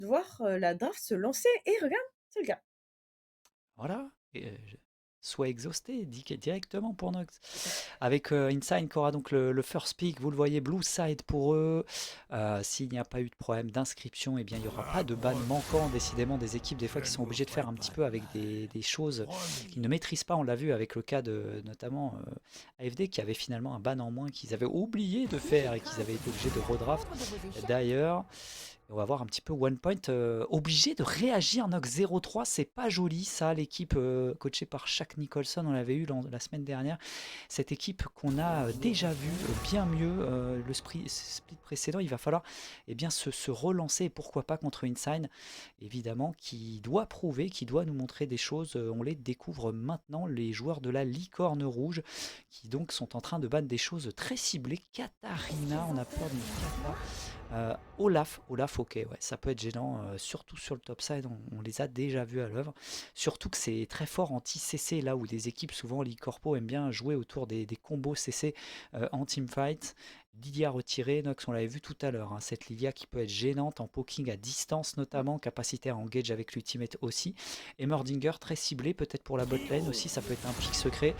de voir, la draft se lancer et regarde, c'est le cas. Voilà, et sois exhausté directement pour Nox. Avec Inside qui aura donc le first pick, vous le voyez, blue side pour eux. S'il n'y a pas eu de problème d'inscription, eh bien il n'y aura pas de ban manquant. Décidément, des équipes des fois qui sont obligées de faire un petit peu avec des choses qu'ils ne maîtrisent pas. On l'a vu avec le cas de notamment AFD qui avait finalement un ban en moins qu'ils avaient oublié de faire et qu'ils avaient été obligés de redraft d'ailleurs. On va voir un petit peu One Point obligé de réagir. Nox 0-3, c'est pas joli ça. L'équipe coachée par Shaq Nicholson, on l'avait eu la semaine dernière. Cette équipe qu'on a déjà vue bien mieux le split précédent, il va falloir bien se relancer. Et pourquoi pas contre Inside, évidemment, qui doit prouver, qui doit nous montrer des choses. On les découvre maintenant, les joueurs de la licorne rouge, qui donc sont en train de battre des choses très ciblées. Katarina, on a peur d'une Kata. Olaf, ok, ouais, ça peut être gênant, surtout sur le top side, on les a déjà vus à l'œuvre. Surtout que c'est très fort anti-CC, là où des équipes, souvent, League Corpo aiment bien jouer autour des combos CC en teamfight. Lilia retirée, Nox, on l'avait vu tout à l'heure, hein, cette Lilia qui peut être gênante en poking à distance notamment, capacité à engage avec l'ultimate aussi. Et Murdinger très ciblé, peut-être pour la bot lane aussi, ça peut être un pic secret.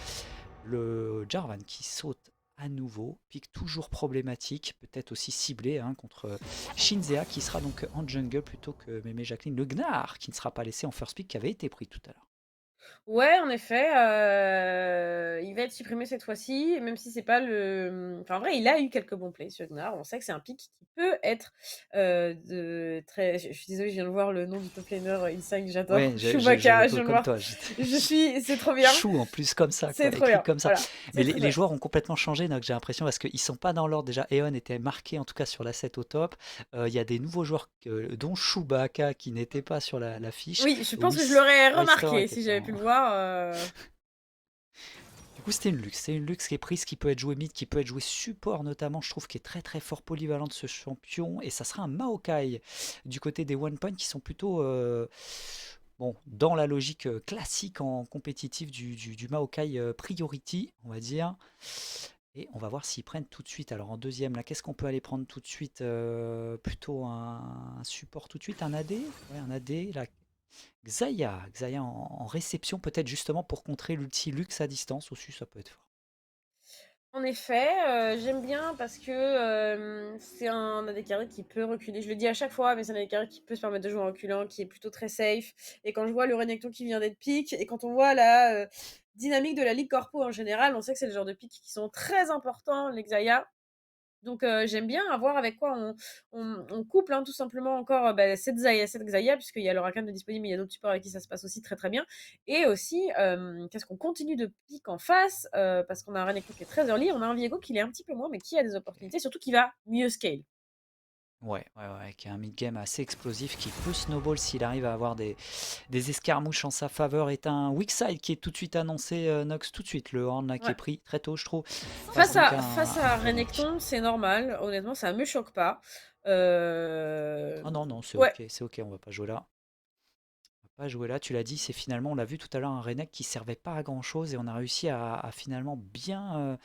Le Jarvan qui saute à nouveau, pique toujours problématique, peut-être aussi ciblé hein, contre Shinzea qui sera donc en jungle plutôt que Mémé Jacqueline. Le Gnar qui ne sera pas laissé en first pick qui avait été pris tout à l'heure. Ouais, en effet, il va être supprimé cette fois-ci, même si c'est pas enfin, en vrai, il a eu quelques bons plays, ce Gnar. On sait que c'est un pick qui peut être, de très je suis désolée, je viens de voir le nom du top laner, Insane, que j'adore. Ouais, j'avais Chewbacca, je tout viens de comme voir. toi. C'est trop bien, Chou en plus comme ça, c'est quoi, trop écrit bien, comme ça. voilà, Mais c'est très, très les bien. joueurs ont complètement changé, donc j'ai l'impression, parce qu'ils sont pas dans l'ordre. Déjà, Eon était marqué, en tout cas sur l'asset au top. Il y a des nouveaux joueurs, dont Chewbacca, qui n'était pas sur la fiche. Oui, je pense que je l'aurais Oyster remarqué était si j'avais pu en, le voir, Du coup, c'était une luxe. C'est une luxe qui est prise, qui peut être jouée mid, qui peut être jouée support notamment. Je trouve qu'il est très très fort polyvalent de ce champion. Et ça sera un Maokai du côté des One Point qui sont plutôt bon, dans la logique classique en compétitif du Maokai Priority, on va dire. Et on va voir s'ils prennent tout de suite. Alors en deuxième, là, qu'est-ce qu'on peut aller prendre tout de suite plutôt un support tout de suite, un AD. Ouais, un AD. Là, Xayah en réception, peut-être justement pour contrer l'ulti Lux à distance aussi, ça peut être fort. En effet, j'aime bien parce que, c'est un AD qui peut reculer. Je le dis à chaque fois, mais c'est un AD qui peut se permettre de jouer en reculant, qui est plutôt très safe. Et quand je vois le Renekton qui vient d'être pick et quand on voit la, dynamique de la Ligue Corpo en général, on sait que c'est le genre de pick qui sont très importants, les Xayah. Donc j'aime bien avoir avec quoi on couple, hein, tout simplement encore, cette Xayah puisqu'il y a le Rakan de disponible, mais il y a d'autres supports avec qui ça se passe aussi très, très bien et aussi, qu'est-ce qu'on continue de pique en face, parce qu'on a un Renekton qui est très early, on a un Viego qui l'est un petit peu moins, mais qui a des opportunités, surtout qui va mieux scale. Ouais, qui a un mid-game assez explosif, qui peut snowball s'il arrive à avoir des escarmouches en sa faveur. Est un weak side qui est tout de suite annoncé, Nox, tout de suite. Le horn là qui est Ouais. pris très tôt, je trouve. Face Face donc à à face un à Rennec. Renekton, c'est normal, honnêtement, ça me choque pas. Ah non, non, Ouais. c'est ok, on va pas jouer là. Pas jouer là, tu l'as dit, c'est finalement, on l'a vu tout à l'heure, un Rennec qui servait pas à grand chose et on a réussi à finalement bien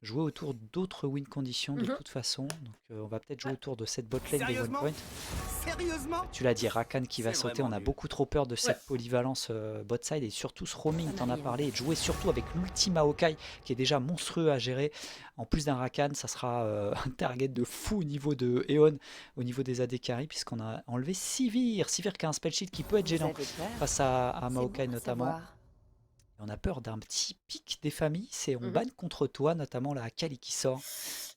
jouer autour d'autres win conditions de Mmh. toute façon. Donc on va peut-être jouer Ouais. autour de cette bot lane des one Sérieusement? point. Sérieusement? Tu l'as dit, Rakan qui va C'est sauter, on vraiment a nul. beaucoup trop peur de Ouais. cette polyvalence bot side et surtout ce roaming, t'en as parlé, et de jouer surtout avec l'ulti Maokai qui est déjà monstrueux à gérer. En plus d'un Rakan, ça sera un target de fou au niveau de Eon, au niveau des AD carry, puisqu'on a enlevé Sivir. Sivir qui a un spell sheet qui peut être Vous gênant avez peur? face à C'est bon Maokai à notamment. savoir. Et on a peur d'un petit pic des familles, c'est on Mmh. banne contre toi, notamment la Akali qui sort Bah,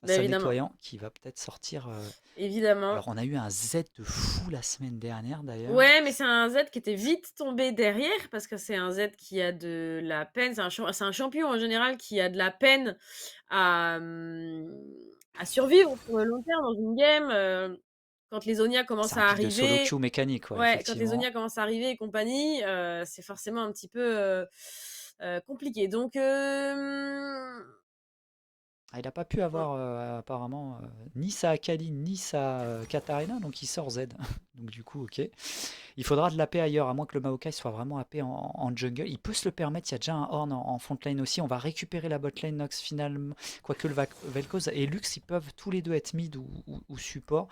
face à évidemment, Nettoyant qui va peut-être sortir. évidemment. Alors on a eu un Z de fou la semaine dernière d'ailleurs. Ouais, mais c'est un Z qui était vite tombé derrière parce que c'est un Z qui a de la peine. C'est un champion en général qui a de la peine à survivre sur le long terme dans une game. Quand les Zhonya C'est commencent un à pic de solo arriver, queue mécanique, ouais, ouais, quand les effectivement. Zhonya commencent à arriver et compagnie, c'est forcément un petit peu compliqué. Donc, Ah, il n'a pas pu avoir apparemment ni sa Akali ni sa Katarina, donc il sort Z. Donc du coup, ok. Il faudra de la paix ailleurs, à moins que le Maokai soit vraiment AP en jungle. Il peut se le permettre, il y a déjà un Horn en front lane aussi. On va récupérer la bot lane Nox finalement, quoique le Vel'Koz et Lux, ils peuvent tous les deux être mid ou support.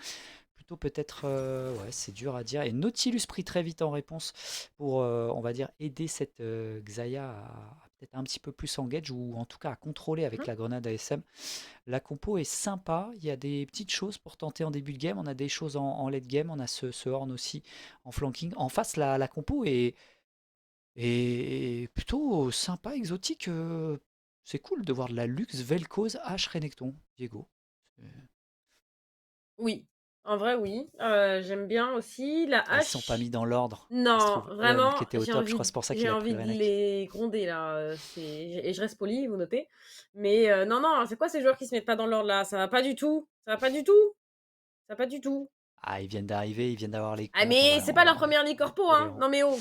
plutôt peut-être, ouais, c'est dur à dire. Et Nautilus pris très vite en réponse pour, on va dire, aider cette Xayah à peut-être un petit peu plus engage ou en tout cas à contrôler avec Mhm. la grenade ASM. La compo est sympa, il y a des petites choses pour tenter en début de game, on a des choses en late game, on a ce horn aussi en flanking. En face, la compo est plutôt sympa, exotique. C'est cool de voir de la Lux, Vel'Koz, Ashe, Renekton, Diego. Oui, en vrai, oui. J'aime bien aussi la Ah, ils se sont pas hache. mis dans l'ordre, ça se Non, trouve. Owen qui vraiment, était au top, je crois que c'est pour ça j'ai qu'il a pris envie le de Renek. les gronder là. Et je reste poli, vous notez. Mais non, non, c'est quoi ces joueurs qui se mettent pas dans l'ordre là? Ça va pas du tout. Ça va pas du tout. Ça va pas du tout. Ah, ils viennent d'arriver, ils viennent d'avoir les Ah, comptes, mais c'est pas leur première ligue corpo, on les hein. rend. Non, mais oh.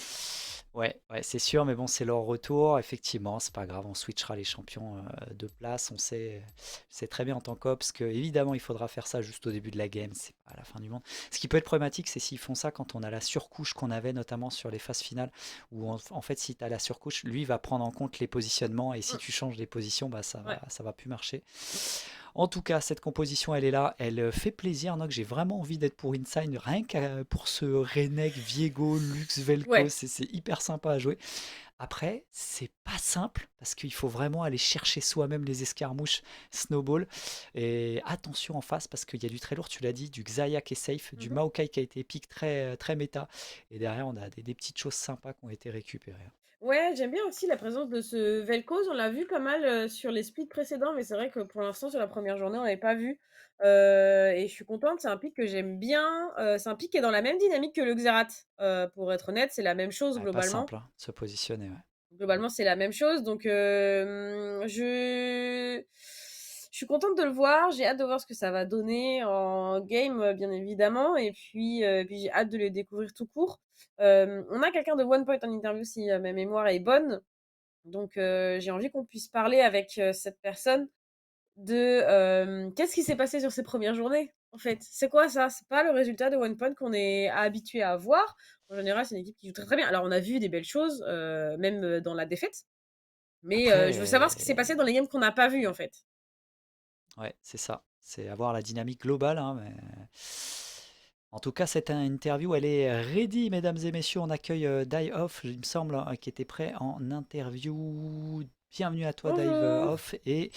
Ouais, ouais, c'est sûr, mais bon, c'est leur retour. Effectivement, c'est pas grave, on switchera les champions de place. C'est très bien en tant qu'ops que évidemment il faudra faire ça juste au début de la game, c'est pas la fin du monde. Ce qui peut être problématique, c'est s'ils font ça quand on a la surcouche qu'on avait notamment sur les phases finales, où en fait, si tu as la surcouche, lui va prendre en compte les positionnements et si Mm, tu changes les positions, bah ouais. ça va plus marcher. En tout cas, cette composition, elle est là, elle fait plaisir. Donc, j'ai vraiment envie d'être pour Inside, rien que pour ce Renek, Viego, Lux, Vel'Koz, Ouais. c'est hyper sympa à jouer. Après, c'est pas simple parce qu'il faut vraiment aller chercher soi-même les escarmouches Snowball. Et attention en face parce qu'il y a du très lourd, tu l'as dit, du Xayah qui est safe, du Mhm. Maokai qui a été épique, très, très méta. Et derrière, on a des petites choses sympas qui ont été récupérées. Ouais, j'aime bien aussi la présence de ce Vel'Koz. On l'a vu pas mal sur les splits précédents, mais c'est vrai que pour l'instant, sur la première journée, on l'avait pas vu. Et je suis contente, c'est un pick que j'aime bien. C'est un pick qui est dans la même dynamique que le Xerath. Pour être honnête, c'est la même chose Ouais, pas globalement. simple, hein, de se positionner. Ouais. Globalement, c'est la même chose. Donc, je suis contente de le voir. J'ai hâte de voir ce que ça va donner en game, bien évidemment. Et puis j'ai hâte de le découvrir tout court. On a quelqu'un de One Point en interview si ma mémoire est bonne. Donc, j'ai envie qu'on puisse parler avec cette personne de qu'est-ce qui s'est passé sur ces premières journées, en fait. C'est quoi ça? C'est pas le résultat de One Point qu'on est habitué à voir. En général, c'est une équipe qui joue très très bien. Alors, on a vu des belles choses, même dans la défaite. Mais je veux savoir ce qui s'est passé dans Après, les games qu'on n'a pas vu, en ouais. fait. Ouais, c'est ça. C'est avoir la dynamique globale, hein, mais en tout cas, cette interview, elle est ready, mesdames et messieurs. On accueille Die Off, il me semble, hein, qui était prêt en interview. Bienvenue à toi, Dave Bonjour. Off, et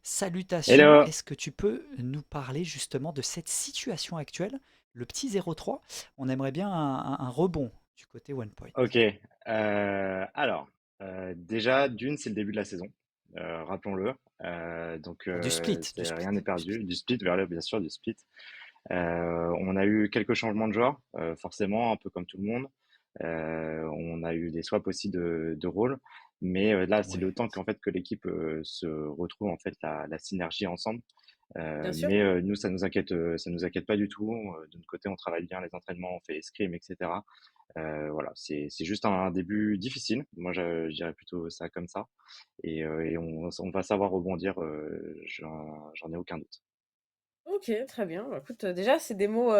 salutations. Hello. Est-ce que tu peux nous parler justement de cette situation actuelle, le petit 0-3? On aimerait bien un rebond du côté One Point. Ok. Alors, déjà, d'une, c'est le début de la saison. Rappelons-le. Donc, Du split, du c'est split, rien n'est du perdu. split. Du split, vers là, bien sûr, du split. On a eu quelques changements de joueurs, forcément, un peu comme tout le monde. On a eu des swaps aussi de rôle. Mais là, c'est le Ouais, temps qu'en fait que l'équipe se retrouve en fait la synergie ensemble. Bien sûr. Mais nous, ça nous inquiète pas du tout. De notre côté, on travaille bien les entraînements, on fait les scrims, etc. Voilà, c'est juste un début difficile. Moi, je dirais plutôt ça comme ça. Et on va savoir rebondir, j'en ai aucun doute. OK, très bien. Bah, écoute, déjà, c'est des mots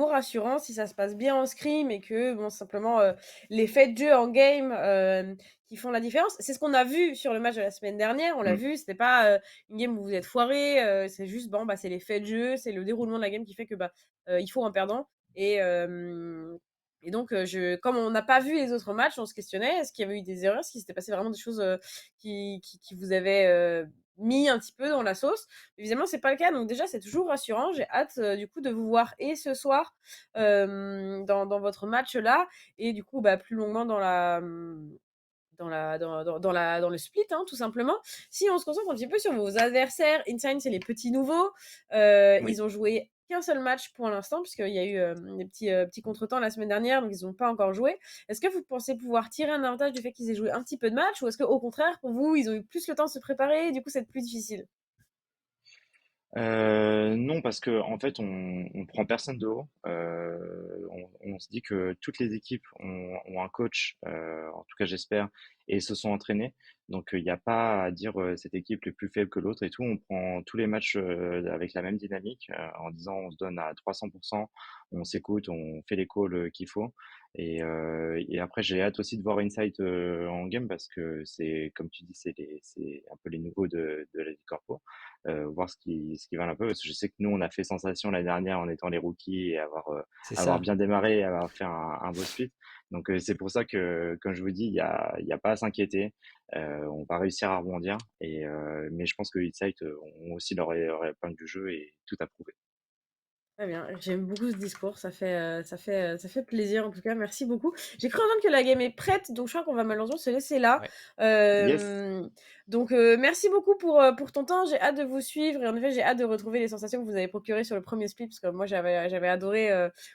rassurants si ça se passe bien en scrim et que, bon, simplement, les faits de jeu en game, qui font la différence. C'est ce qu'on a vu sur le match de la semaine dernière, on l'a Mm. vu, c'était pas, une game où vous êtes foirés, c'est juste, bon, bah, c'est les faits de jeu, c'est le déroulement de la game qui fait que, bah, il faut un perdant et donc je comme on n'a pas vu les autres matchs, on se questionnait, est-ce qu'il y avait eu des erreurs? Est-ce qu'il s'était passé vraiment des choses, qui vous avaient, mis un petit peu dans la sauce? Évidemment, c'est pas le cas, donc déjà, c'est toujours rassurant. J'ai hâte, du coup, de vous voir et ce soir, dans votre match là et du coup, bah, plus longuement dans le split, hein, tout simplement. Si on se concentre un petit peu sur vos adversaires, Insane, c'est les petits nouveaux. Oui. Ils ont joué qu'un seul match pour l'instant, puisqu'il y a eu des petits contretemps la semaine dernière, donc ils n'ont pas encore joué. Est-ce que vous pensez pouvoir tirer un avantage du fait qu'ils aient joué un petit peu de match, ou est-ce qu'au contraire, pour vous, ils ont eu plus le temps de se préparer, et du coup, c'est plus difficile? Non, parce que en fait, on prend personne de haut. On se dit que toutes les équipes ont un coach, en tout cas j'espère, et se sont entraînés. Donc il n'y a pas à dire cette équipe est plus faible que l'autre et tout. On prend tous les matchs avec la même dynamique en disant on se donne à 300%, on s'écoute, on fait les calls qu'il faut. Et après, j'ai hâte aussi de voir Insight en game parce que c'est, comme tu dis, c'est un peu les nouveaux de la Ligue Corpo. Voir ce qui va un peu. Parce que je sais que nous, on a fait sensation l'année dernière en étant les rookies et C'est avoir ça. bien démarré et avoir fait un beau split. Donc, c'est pour ça que, comme je vous dis, il y a pas à s'inquiéter. On va réussir à rebondir. Mais je pense que Insight ont aussi leur épingle du jeu et tout à prouver. Très bien, j'aime beaucoup ce discours, ça fait plaisir en tout cas, merci beaucoup. J'ai cru entendre que la game est prête, donc je crois qu'on va malheureusement se laisser là. Ouais. Yes, Donc merci beaucoup pour ton temps, j'ai hâte de vous suivre et en effet j'ai hâte de retrouver les sensations que vous avez procurées sur le premier split, parce que moi j'avais adoré,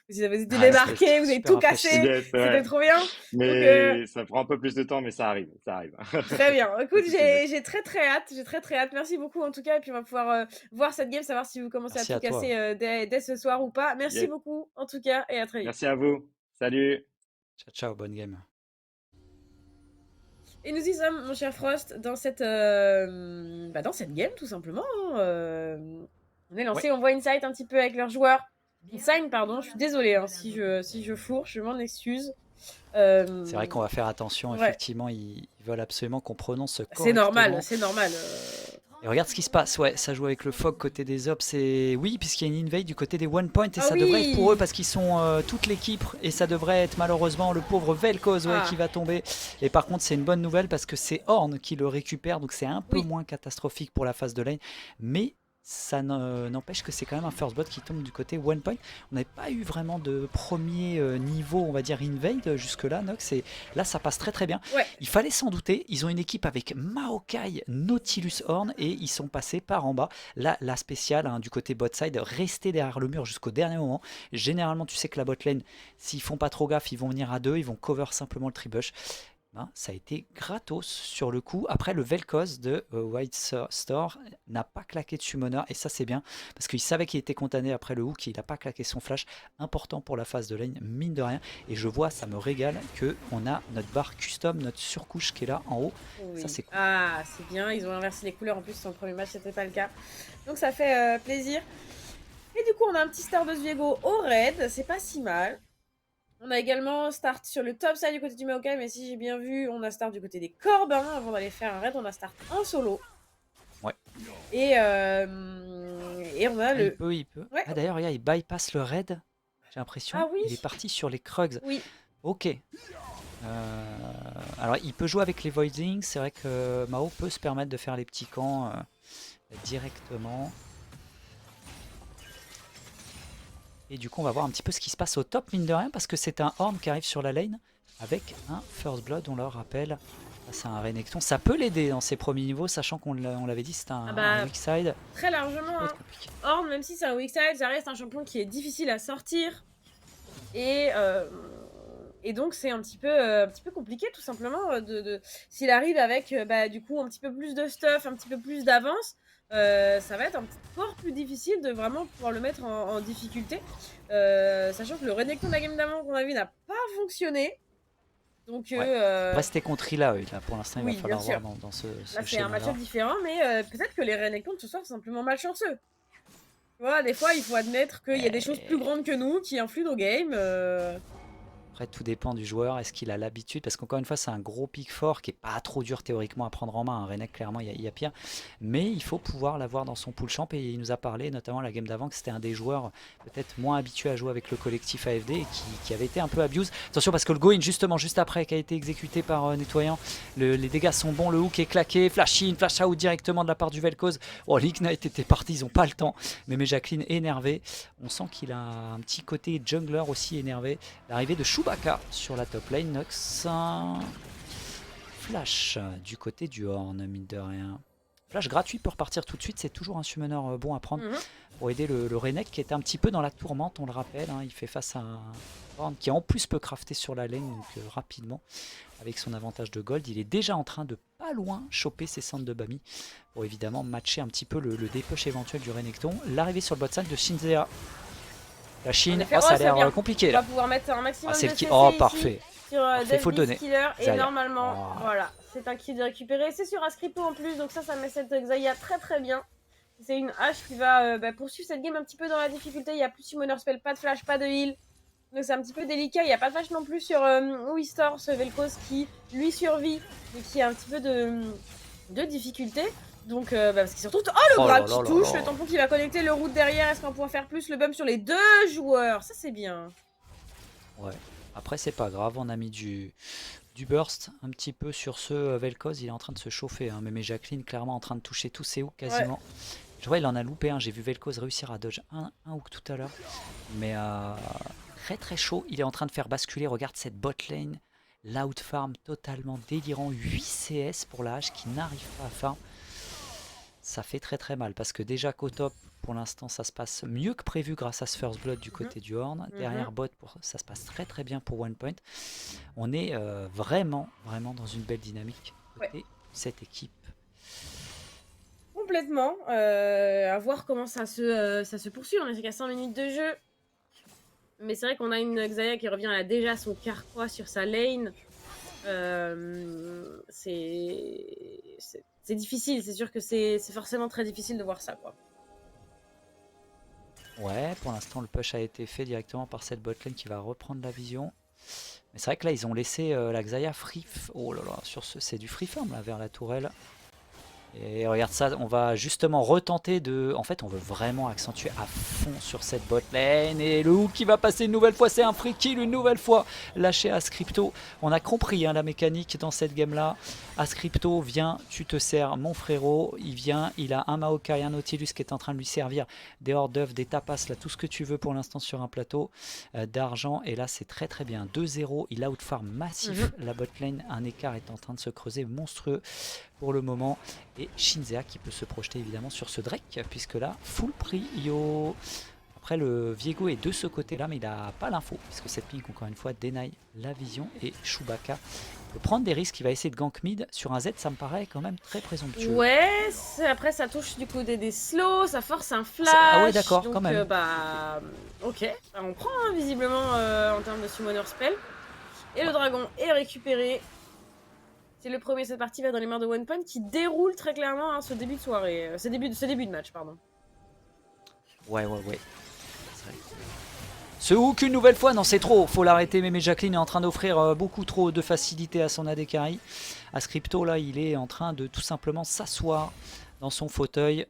vous avez été débarqué, vous avez super tout rafraîchissant. cassé, yes, c'était ouais. trop bien. Donc Mais ça prend un peu plus de temps, mais ça arrive, ça arrive. très bien. Pas Écoute, de soucis, Max. j'ai très hâte. J'ai très hâte. Merci beaucoup en tout cas. Et puis on va pouvoir voir cette game, savoir si vous commencez à Merci tout à toi. casser dès ce soir ou pas. Merci Yes. beaucoup en tout cas et à très vite. Merci à vous. Salut. Ciao, ciao, bonne game. Et nous y sommes, mon cher Frost, dans cette game tout simplement. Hein, on est Ouais, lancé, on voit Insight un petit peu avec leurs joueurs. Inside, pardon. Je suis désolée hein, si je fourche, je m'en excuse. c'est vrai qu'on va faire attention. Ouais, Effectivement, ils veulent absolument qu'on prononce c'est normal, correctement. c'est normal. Et regarde ce qui se passe. Ouais, ça joue avec le fog côté des Ops. Et oui, puisqu'il y a une invade du côté des One Point. Et Ah ça devrait être pour eux oui. parce qu'ils sont toute l'équipe. Et ça devrait être malheureusement le pauvre Vel'Koz Ah qui va tomber. Et par contre, c'est une bonne nouvelle parce que c'est Horn qui le récupère. Donc c'est un peu oui. moins catastrophique pour la phase de lane. Mais ça n'empêche que c'est quand même un first blood qui tombe du côté One Point. On n'avait pas eu vraiment de premier niveau, on va dire, invade jusque-là, Nox. Et là, ça passe très très bien. Ouais. Il fallait s'en douter. Ils ont une équipe avec Maokai, Nautilus Horn et ils sont passés par en bas. Là, la spéciale du côté bot side, rester derrière le mur jusqu'au dernier moment. Généralement, tu sais que la bot lane, s'ils font pas trop gaffe, ils vont venir à deux, ils vont cover simplement le tribush. Ça a été gratos sur le coup. Après, le Vel'Koz de White Store n'a pas claqué de summoner et ça c'est bien parce qu'il savait qu'il était condamné après le hook, il n'a pas claqué son flash, important pour la phase de lane, mine de rien. Et je vois, ça me régale que on a notre barre custom, notre surcouche qui est là en haut. Oui. Ça c'est cool. Ah, c'est bien, ils ont inversé les couleurs en plus sur le premier match, c'était pas le cas. Donc ça fait plaisir. Et du coup, on a un petit start de Viego au raid, c'est pas si mal. On a également start sur le top side du côté du Maokai, mais si j'ai bien vu, on a start du côté des Corbins avant d'aller faire un raid, on a start en solo. Ouais. Et on a le... Il peut. Ouais. Ah, d'ailleurs, il bypass le raid, j'ai l'impression. Ah oui. Il est parti sur les Krugs. Oui. Ok. Alors il peut jouer avec les Voidings, c'est vrai que Mao peut se permettre de faire les petits camps directement. Et du coup on va voir un petit peu ce qui se passe au top mine de rien parce que c'est un Horn qui arrive sur la lane avec un First Blood, on le rappelle. C'est un Renekton, ça peut l'aider dans ses premiers niveaux sachant qu'on l'avait dit c'était un weak side. Très largement. Hein. Horn, même si c'est un weak side, ça reste un champion qui est difficile à sortir. Et donc c'est un petit peu compliqué tout simplement s'il arrive avec du coup un petit peu plus de stuff, un petit peu plus d'avance, ça va être encore plus difficile de vraiment pouvoir le mettre en difficulté, sachant que le Renekton de la game d'avant qu'on a vu n'a pas fonctionné. Donc rester contre Ila, là pour l'instant il va falloir voir dans ce là c'est un match-up différent, mais peut-être que les Renekton ce soir sont simplement malchanceux. Tu vois, des fois il faut admettre qu'il y a des choses plus grandes que nous qui influent nos games. Après, tout dépend du joueur. Est-ce qu'il a l'habitude? Parce qu'encore une fois, c'est un gros pick fort qui est pas trop dur théoriquement à prendre en main. Un Renek, clairement, il y a pire. Mais il faut pouvoir l'avoir dans son pool champ. Et il nous a parlé, notamment la game d'avant, que c'était un des joueurs peut-être moins habitués à jouer avec le collectif AFD et qui avait été un peu abuse. Attention, parce que le go-in, justement, juste après, qui a été exécuté par Nettoyant, les dégâts sont bons. Le hook est claqué. Flash in, flash out directement de la part du Vel'Koz. Oh, l'Ignite était parti, ils n'ont pas le temps. Mais Jacqueline énervé. On sent qu'il a un petit côté jungler aussi énervé. L'arrivée de Chewbacca sur la top lane. Nox, flash du côté du Horn, mine de rien. Flash gratuit pour partir tout de suite, c'est toujours un summoner bon à prendre pour aider le Renek qui est un petit peu dans la tourmente, on le rappelle. Il fait face à un Horn qui en plus peut crafter sur la lane, donc rapidement avec son avantage de gold. Il est déjà en train de pas loin choper ses centres de Bami pour évidemment matcher un petit peu le dépush éventuel du Renekton. L'arrivée sur le bot side de Shinzea. La Chine, ça a l'air compliqué là. On va pouvoir mettre un maximum de CC oh, parfait. Sur il faut le donner. Killer, et normalement, voilà, C'est un kit de récupérer. C'est sur Ascripto en plus, donc ça met cette Xayah très très bien. C'est une hache qui va poursuivre cette game un petit peu dans la difficulté. Il n'y a plus Summoner Spell, pas de flash, pas de heal. Donc c'est un petit peu délicat. Il n'y a pas de flash non plus sur Wistor, ce Vel'Koz qui lui survit, mais qui a un petit peu de difficulté. Donc, parce qu'il surtout. Oh, le grab qui touche, le tampon qui va connecter, le route derrière. Est-ce qu'on va pouvoir faire plus? Le bump sur les deux joueurs. Ça, c'est bien. Ouais. Après, c'est pas grave. On a mis du burst un petit peu sur ce Vel'Koz. Il est en train de se chauffer. Hein. Mais Jacqueline, clairement, en train de toucher tous ses hooks quasiment. Ouais. Je vois, il en a loupé un. J'ai vu Vel'Koz réussir à dodge un hook tout à l'heure. Mais très très chaud. Il est en train de faire basculer. Regarde cette bot lane. Loud farm totalement délirant. 8 CS pour la hache qui n'arrive pas à farm. Ça fait très très mal parce que déjà qu'au top, pour l'instant, ça se passe mieux que prévu grâce à ce First Blood du côté du Horn. Derrière bot, ça se passe très très bien pour One Point. On est vraiment dans une belle dynamique côté cette équipe. Complètement. À voir comment ça se poursuit. On est qu'à 100 minutes de jeu. Mais c'est vrai qu'on a une Xayah qui revient à déjà son carquois sur sa lane. C'est difficile, c'est sûr que c'est forcément très difficile de voir ça, quoi. Ouais, pour l'instant le push a été fait directement par cette botlane qui va reprendre la vision. Mais c'est vrai que là ils ont laissé la Xayah free. Oh là là, c'est du free farm là vers la tourelle. Et regarde ça, on va justement retenter de... En fait, on veut vraiment accentuer à fond sur cette bot lane. Et le hook qui va passer une nouvelle fois, c'est un free kill une nouvelle fois. Lâché à Ascripto. On a compris hein, la mécanique dans cette game-là. Ascripto, viens, tu te sers, mon frérot. Il vient, il a un Maokai, un Nautilus qui est en train de lui servir des hors d'œuvre, des tapas, là, tout ce que tu veux pour l'instant sur un plateau d'argent. Et là, c'est très très bien. 2-0, il outfarm massif la bot lane. Un écart est en train de se creuser monstrueux pour le moment. Et Shinzea qui peut se projeter évidemment sur ce Drake, puisque là, full prio. Après, le Viego est de ce côté-là, mais il n'a pas l'info, puisque cette ping, encore une fois, dénaille la vision. Et Chewbacca peut prendre des risques, il va essayer de gank mid. Sur un Z, ça me paraît quand même très présomptueux. Ouais, après ça touche du coup des slows, ça force un flash. Ah ouais, d'accord, quand même. Ok, on prend hein, visiblement en termes de summoner spell. Et le dragon est récupéré. C'est le premier, cette partie va dans les mains de One Point qui déroule très clairement hein, ce début de soirée, ce début de match, pardon. Ouais. Ce hook une nouvelle fois, non c'est trop, faut l'arrêter. Mémé Jacqueline est en train d'offrir beaucoup trop de facilité à son AD carry. Ascripto là, il est en train de tout simplement s'asseoir dans son fauteuil.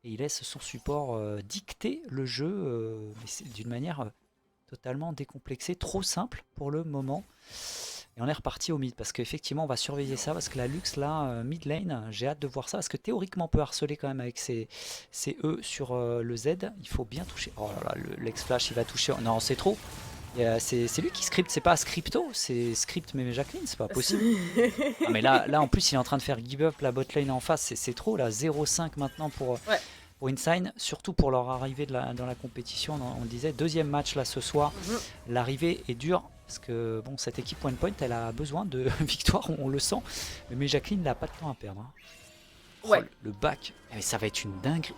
Et il laisse son support dicter le jeu d'une manière totalement décomplexée, trop simple pour le moment. Et on est reparti au mid parce qu'effectivement on va surveiller ça parce que la Lux là, mid lane, j'ai hâte de voir ça parce que théoriquement on peut harceler quand même avec ses E sur le Z. Il faut bien toucher. Oh là là, l'ex-flash il va toucher. Non, c'est trop. C'est lui qui script, c'est pas Scripto, c'est script mais Jacqueline, c'est pas possible. Non, mais là en plus il est en train de faire give up la bot lane en face, c'est trop là, 0-5 maintenant pour Insign, surtout pour leur arrivée dans la compétition. On disait deuxième match là ce soir, l'arrivée est dure. Parce que bon, cette équipe One Point, elle a besoin de victoire, on le sent. Mais Jacqueline n'a pas de temps à perdre. Hein. Oh, le back, mais ça va être une dingue.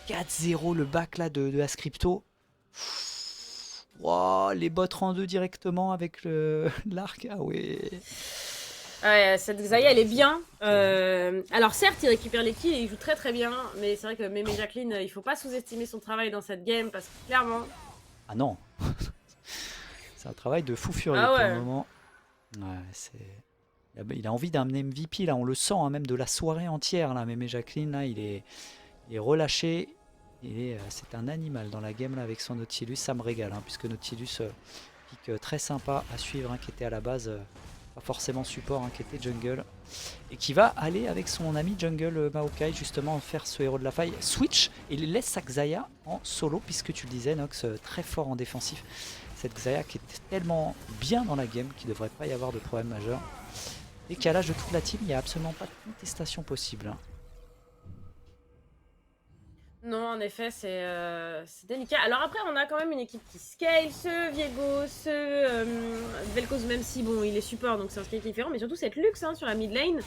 4-0 le back là de Ascripto. Wow, les bots en 2 directement avec l'arc. Ah ouais. Ouais, cette Xayah elle est bien. Alors certes il récupère les kills et il joue très très bien. Mais c'est vrai que Mémé Jacqueline, il faut pas sous-estimer son travail dans cette game. Parce que clairement... Ah non. C'est un travail de fou furieux pour le moment. Ouais, il a envie d'amener MVP là, on le sent hein, même de la soirée entière là. Mémé Jacqueline là, il est relâché. C'est un animal dans la game là avec son Nautilus, ça me régale hein, puisque Nautilus pique très sympa à suivre, hein, qui était à la base pas forcément support, hein, qui était jungle et qui va aller avec son ami jungle Maokai justement faire ce héros de la faille, switch et il laisse sa Xayah en solo puisque tu le disais Nox, très fort en défensif. Cette Xayah qui est tellement bien dans la game qu'il ne devrait pas y avoir de problème majeur. Décalage de toute la team, il n'y a absolument pas de contestation possible. Hein. Non, en effet, c'est délicat. Alors après, on a quand même une équipe qui scale, ce Viego, ce Vel'Koz, même si bon, il est support, donc c'est un scale différent, mais surtout cette Lux hein, sur la mid lane.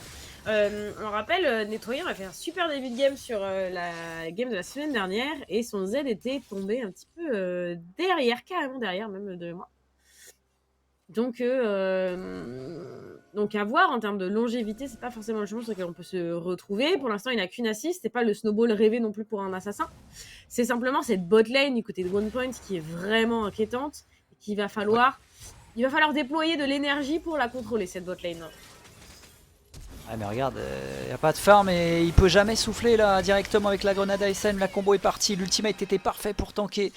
On rappelle, Nettoyer a fait un super début de game sur la game de la semaine dernière, et son Z était tombé un petit peu derrière, carrément derrière même de moi. Donc Donc à voir, en termes de longévité, c'est pas forcément le champion sur lequel on peut se retrouver. Pour l'instant, il n'a qu'une assist, c'est pas le snowball rêvé non plus pour un assassin. C'est simplement cette bot lane du côté de OnePoint qui est vraiment inquiétante et qu'il va falloir... Il va falloir déployer de l'énergie pour la contrôler, cette bot lane. Ah mais regarde, il n'y a pas de farm et il peut jamais souffler là directement avec la grenade ASM. La combo est partie, l'ultimate était parfait pour tanker.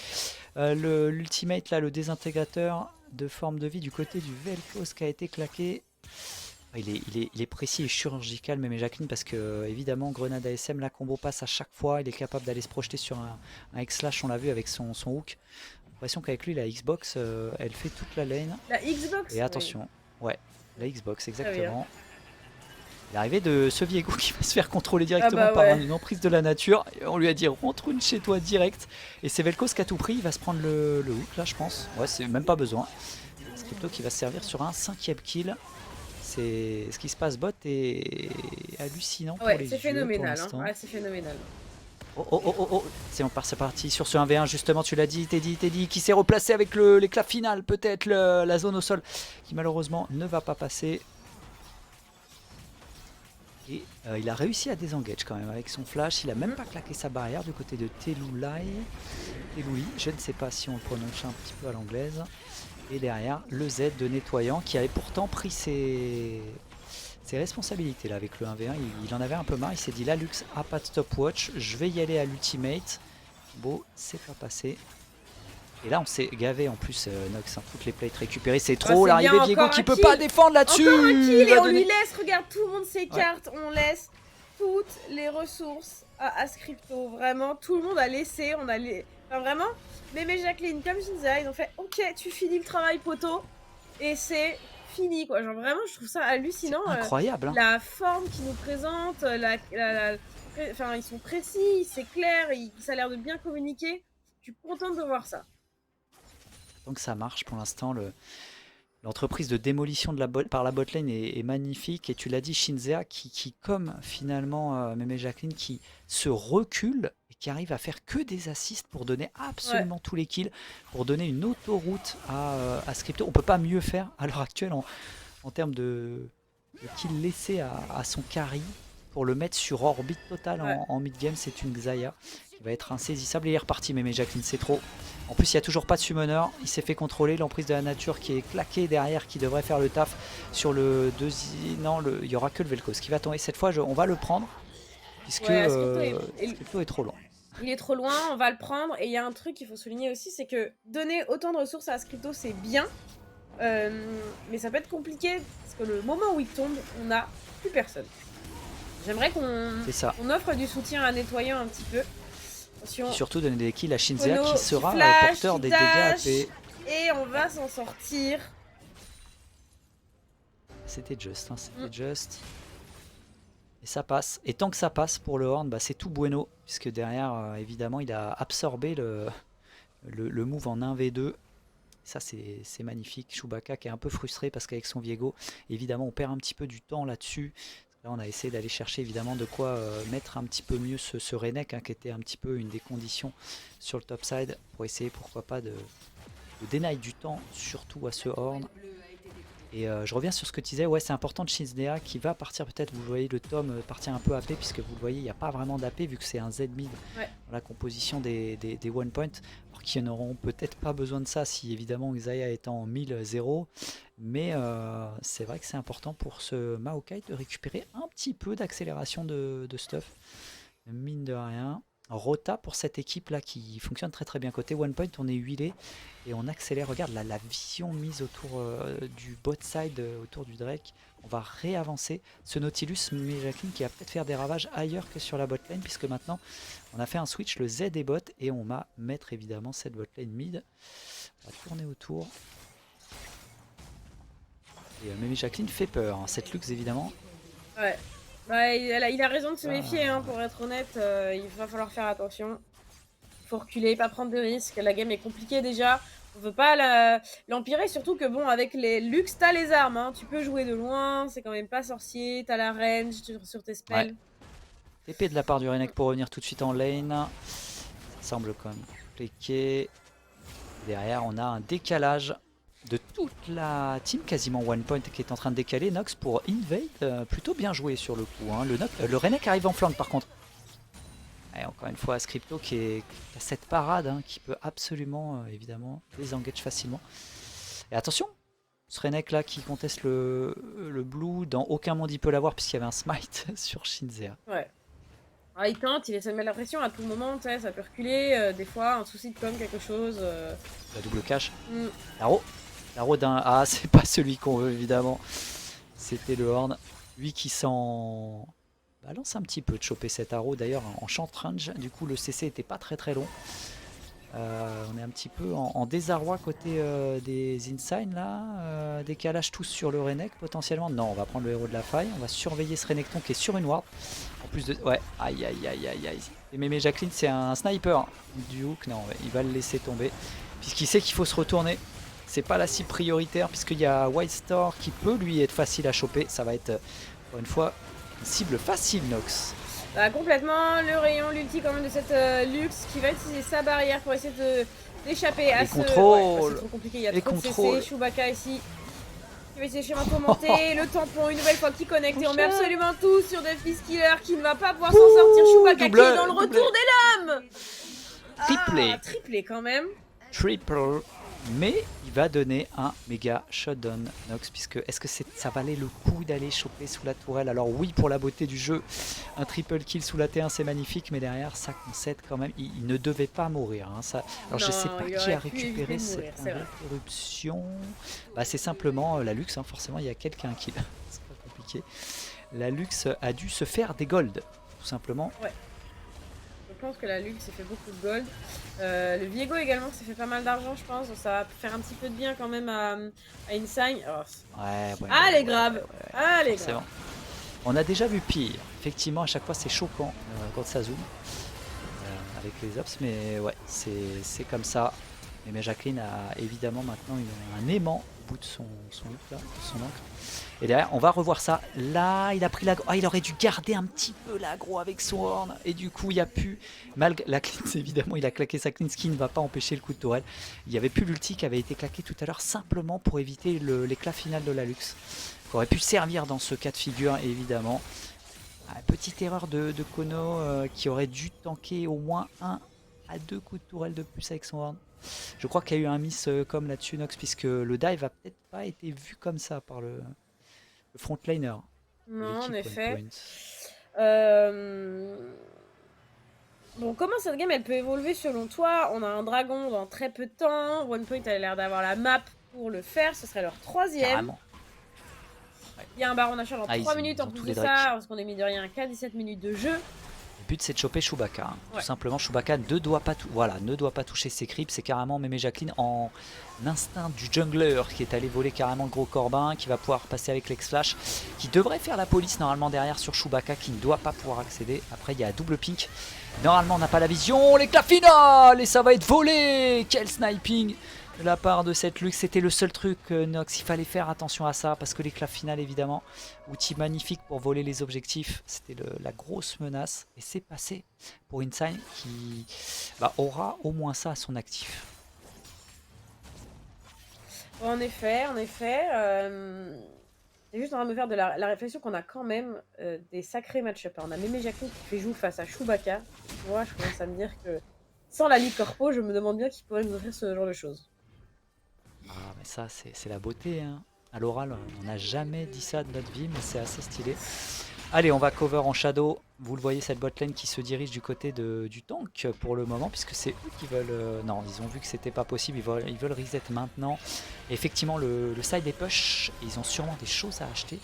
L'ultimate là, le désintégrateur de forme de vie du côté du Vel'Koz qui a été claqué. Il est précis et chirurgical même Jacqueline parce que évidemment grenade ASM, la combo passe à chaque fois. Il est capable d'aller se projeter sur un X-Slash, on l'a vu avec son hook. J'ai l'impression qu'avec lui la Xbox elle fait toute la lane. La Xbox. Et attention, oui. Ouais, la Xbox exactement. Ah, L'arrivée de ce Viego qui va se faire contrôler directement par une emprise de la nature. Et on lui a dit rentre une chez toi direct. Et c'est Vel'Koz qui a tout pris, il va se prendre le hook là je pense. Ouais, c'est même pas besoin. Scripto qui va se servir sur un 5ème kill. C'est ce qui se passe bot est hallucinant pour les yeux. C'est phénoménal, c'est phénoménal. Oh, c'est parti sur ce 1v1 justement, tu l'as dit, Teddy qui s'est replacé avec l'éclat final, peut-être la zone au sol qui malheureusement ne va pas passer. Et il a réussi à désengage quand même avec son flash, il a même pas claqué sa barrière du côté de Telouli, je ne sais pas si on le prononce un petit peu à l'anglaise. Et derrière le Z de nettoyant qui avait pourtant pris ses responsabilités là avec le 1v1, il en avait un peu marre, il s'est dit la Lux a pas de stopwatch, je vais y aller à l'ultimate. Bon, c'est pas passé. Et là on s'est gavé en plus Nox, toutes les plates récupérées, c'est trop, l'arrivée de Viego qui peut pas défendre là-dessus. Encore un kill et on lui laisse, regarde, tout le monde s'écarte, on laisse toutes les ressources à Scripto, vraiment, tout le monde a laissé, enfin vraiment, Mémé Jacqueline comme Shinza, ils ont fait ok, tu finis le travail poteau, et c'est fini quoi, genre vraiment je trouve ça hallucinant. Incroyable hein. La forme qu'ils nous présentent, enfin ils sont précis, c'est clair, ça a l'air de bien communiquer, je suis contente de voir ça. Donc ça marche pour l'instant, l'entreprise de démolition par la botlane est magnifique. Et tu l'as dit, Shinzea qui comme finalement Mémé Jacqueline, qui se recule et qui arrive à faire que des assists pour donner absolument tous les kills, pour donner une autoroute à Scripto. On peut pas mieux faire à l'heure actuelle en termes de kills laissés à son carry pour le mettre sur orbite totale en mid-game. C'est une Xayah qui va être insaisissable. Et il est reparti, Mémé Jacqueline, c'est trop. En plus, il n'y a toujours pas de summoner. Il s'est fait contrôler. L'emprise de la nature qui est claquée derrière, qui devrait faire le taf sur le deuxième. Non, il n'y aura que le Vel'Koz qui va tomber. Cette fois, on va le prendre. Puisque Scripto est trop loin. Il est trop loin, on va le prendre. Et il y a un truc qu'il faut souligner aussi, c'est que donner autant de ressources à Scripto, c'est bien. Mais ça peut être compliqué. Parce que le moment où il tombe, on n'a plus personne. J'aimerais qu'on offre du soutien à nettoyant un petit peu. Attention. Et surtout donner des kills à Shinzea qui sera porteur des dégâts AP. Et on va s'en sortir. C'était juste, hein, c'était juste. Et ça passe. Et tant que ça passe pour le Horn, bah, c'est tout bueno. Puisque derrière, évidemment, il a absorbé le move en 1v2. Ça, c'est magnifique. Chewbacca qui est un peu frustré parce qu'avec son Viego, évidemment, on perd un petit peu du temps là-dessus. Là, on a essayé d'aller chercher évidemment de quoi mettre un petit peu mieux ce Renek, hein, qui était un petit peu une des conditions sur le top side, pour essayer pourquoi pas de deny du temps, surtout à ce Horn. Et je reviens sur ce que tu disais, ouais, c'est important de Shinzea qui va partir peut-être, vous voyez le Tom partir un peu AP, puisque vous le voyez, il n'y a pas vraiment d'AP vu que c'est un Z mid dans la composition des one point, alors qu'ils n'auront peut-être pas besoin de ça si évidemment Xayah étant en 1000-0, mais c'est vrai que c'est important pour ce Maokai de récupérer un petit peu d'accélération de stuff, mine de rien. Rota pour cette équipe là qui fonctionne très très bien. Côté one point, on est huilé et on accélère. Regarde la vision mise autour du bot side, autour du Drake. On va réavancer ce Nautilus Jacqueline qui va peut-être faire des ravages ailleurs que sur la bot lane, puisque maintenant on a fait un switch, le Z est bot, et on va mettre évidemment cette bot lane mid. On va tourner autour. Et Mémé Jacqueline fait peur, hein, cette Lux évidemment. Ouais. Bah, il a raison de se méfier, hein, pour être honnête, il va falloir faire attention. Il faut reculer, pas prendre de risques, la game est compliquée déjà. On veut pas l'empirer, surtout que bon, avec les Lux, t'as les armes, hein. Tu peux jouer de loin, c'est quand même pas sorcier, t'as la range sur tes spells. TP de la part du Renek pour revenir tout de suite en lane. Ça semble quand même compliqué. Derrière, on a un décalage de toute la team, quasiment one point, qui est en train de décaler Nox pour invade. Plutôt bien joué sur le coup. Hein. Le Renek arrive en flanc par contre. Et encore une fois, Scripto qui a cette parade hein, qui peut absolument, évidemment, désengage facilement. Et attention, ce Renek là qui conteste le blue, dans aucun monde il peut l'avoir puisqu'il y avait un smite sur Shinzea. Ouais. Ah, il tente, il essaie de mettre la pression à tout moment, tu sais, ça peut reculer, des fois, un souci de com, quelque chose. La double cache. Mm. L'arrow d'un... Ah, c'est pas celui qu'on veut évidemment. C'était le Horn. Lui qui s'en balance un petit peu de choper cet arrow d'ailleurs en short range. Du coup le CC était pas très long. On est un petit peu en désarroi côté des Insign là. Décalage tous sur le Renek potentiellement. Non, on va prendre le héros de la faille. On va surveiller ce Renekton qui est sur une ward. En plus de... Ouais, aïe. Et Mémé Jacqueline c'est un sniper. Du hook, non, il va le laisser tomber. Puisqu'il sait qu'il faut se retourner. C'est pas la cible prioritaire puisqu'il y a White Star qui peut lui être facile à choper. Ça va être, pour une fois, une cible facile Nox. Bah, complètement, le rayon, l'ulti quand même de cette Lux qui va utiliser sa barrière pour essayer d'échapper à ce... contrôles. Ouais, c'est trop compliqué, il y a Les trop de contrôles. CC, Chewbacca ici. Qui va essayer de commenter, le tampon une nouvelle fois qui connecte et on met absolument tout sur Deathly Killer qui ne va pas pouvoir s'en sortir. Chewbacca qui est dans le retour des lames. Triplé. Triplé quand même. Triple. Mais il va donner un méga shutdown Nox, puisque est-ce que ça valait le coup d'aller choper sous la tourelle? Alors oui, pour la beauté du jeu, un triple kill sous la T1 c'est magnifique, mais derrière ça concède quand même, il ne devait pas mourir. Hein, ça... Alors non, je sais pas qui a récupéré cette interruption. Bah, c'est simplement la Lux, hein, forcément il y a quelqu'un qui... c'est pas compliqué. La Lux a dû se faire des golds, tout simplement. Ouais. Je pense que la Lux s'est fait beaucoup de gold. Le Viego également s'est fait pas mal d'argent, je pense. Donc ça va faire un petit peu de bien quand même à Insign. Oh. Elle est grave. Elle est grave. On a déjà vu pire. Effectivement, à chaque fois c'est choquant quand ça zoome avec les ops, mais ouais, c'est comme ça. Mais Jacqueline a évidemment maintenant un aimant au bout de son look là, son encre. Et derrière, on va revoir ça. Là, il a pris l'agro. Ah, il aurait dû garder un petit peu l'agro avec son horn. Et du coup, il n'y a plus... Malgré la cleanse, évidemment, il a claqué sa cleanse qui ne va pas empêcher le coup de tourelle. Il n'y avait plus l'ulti qui avait été claqué tout à l'heure simplement pour éviter l'éclat final de la Lux. Qui aurait pu servir dans ce cas de figure, évidemment. Ah, petite erreur de Kono qui aurait dû tanker au moins 1 à 2 coups de tourelle de plus avec son horn. Je crois qu'il y a eu un miss comme là-dessus, Nox, puisque le dive a peut-être pas été vu comme ça par le frontliner. Non, en effet. Bon, comment cette game elle peut évoluer selon toi? On a un dragon dans très peu de temps. OnePoint a l'air d'avoir la map pour le faire. Ce serait leur 3e. Carrément. Ouais. Il y a un baron achat dans 3 minutes en plus de ça. Parce qu'on est mis de rien qu'à 17 minutes de jeu. Le but c'est de choper Chewbacca. Hein. Ouais. Tout simplement, Chewbacca ne doit pas toucher ses creeps. C'est carrément Mémé Jacqueline en instinct du jungler qui est allé voler carrément le gros Corbin, qui va pouvoir passer avec l'X-Flash, qui devrait faire la police normalement derrière sur Chewbacca, qui ne doit pas pouvoir accéder. Après il y a double pink. Normalement on n'a pas la vision. L'éclat final et ça va être volé. Quel sniping de la part de cette Lux. C'était le seul truc Nox, il fallait faire attention à ça parce que l'éclat final évidemment, outil magnifique pour voler les objectifs, c'était la grosse menace et c'est passé pour Insign qui aura au moins ça à son actif. En effet, c'est juste en train de me faire de la réflexion qu'on a quand même des sacrés match-up. On a Mémé Jacqueline qui fait jouer face à Chewbacca. Moi je commence à me dire que sans la Ligue Corpo, je me demande bien qui pourrait nous offrir ce genre de choses. Ah mais ça c'est la beauté hein. À l'oral on n'a jamais dit ça de notre vie, mais c'est assez stylé. Allez, on va cover en shadow. Vous le voyez, cette botlane qui se dirige du côté du tank pour le moment, puisque c'est eux qui veulent... non, ils ont vu que c'était pas possible, ils veulent reset maintenant. Et effectivement, le side est push, et ils ont sûrement des choses à acheter.